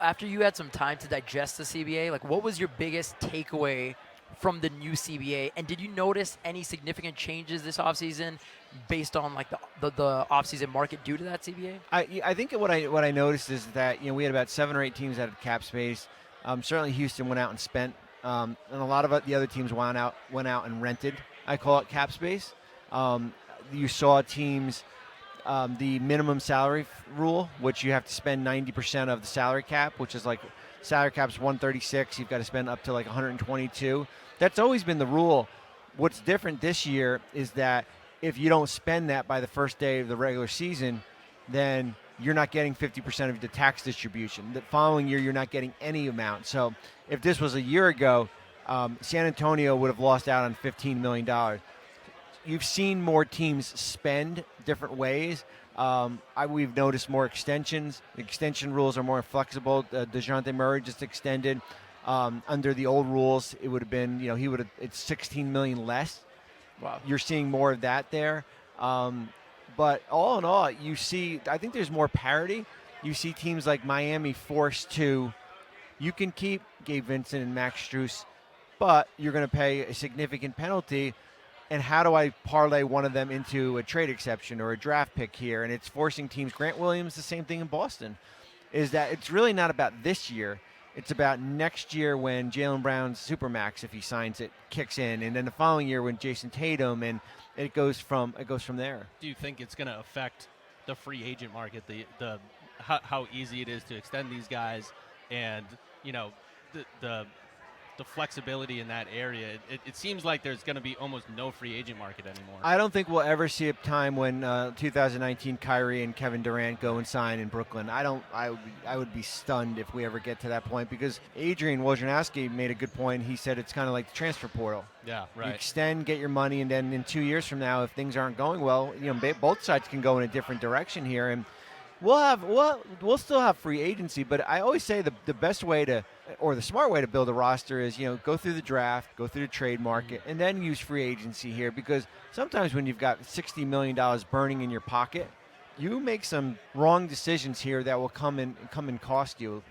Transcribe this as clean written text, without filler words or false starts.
After you had some time to digest the CBA, like what was your biggest takeaway from the new CBA? And did you notice any significant changes this offseason based on like the offseason market due to that CBA? I think what I noticed is that we had about 7 or 8 teams that had cap space. Certainly Houston went out and spent, and a lot of the other teams went out and rented. I call it cap space. You saw teams. The minimum salary rule, which you have to spend 90% of the salary cap, which is like salary cap's 136, you've got to spend up to like 122. That's always been the rule. What's different this year is that if you don't spend that by the first day of the regular season, then you're not getting 50% of the tax distribution. The following year, you're not getting any amount. So if this was a year ago, San Antonio would have lost out on $15 million. You've seen more teams spend different ways. We've noticed more extensions. The extension rules are more flexible. Dejounte Murray just extended. Under the old rules, it would have been, it's $16 million less. Wow. You're seeing more of that there. But all in all, I think there's more parity. You see teams like Miami forced to, you can keep Gabe Vincent and Max Strus, but you're going to pay a significant penalty. And how do I parlay one of them into a trade exception or a draft pick here? And it's forcing teams. Grant Williams, the same thing in Boston, is that it's really not about this year. It's about next year when Jaylen Brown's Supermax, if he signs it, kicks in, and then the following year when Jason Tatum, and it goes from there. Do you think it's going to affect the free agent market, the how easy it is to extend these guys, and the flexibility in that area? It seems like there's going to be almost no free agent market anymore. I don't think we'll ever see a time when 2019 Kyrie and Kevin Durant go and sign in Brooklyn. I would be stunned if we ever get to that point, because Adrian Wojnarowski made a good point. He said it's kind of like the transfer portal. Yeah, right. You extend, get your money, and then in 2 years from now, if things aren't going well, both sides can go in a different direction here, and we'll still have free agency. But I always say the best way to, or the smart way to build a roster is, go through the draft, go through the trade market, and then use free agency here, because sometimes when you've got $60 million burning in your pocket, you make some wrong decisions here that will come and cost you.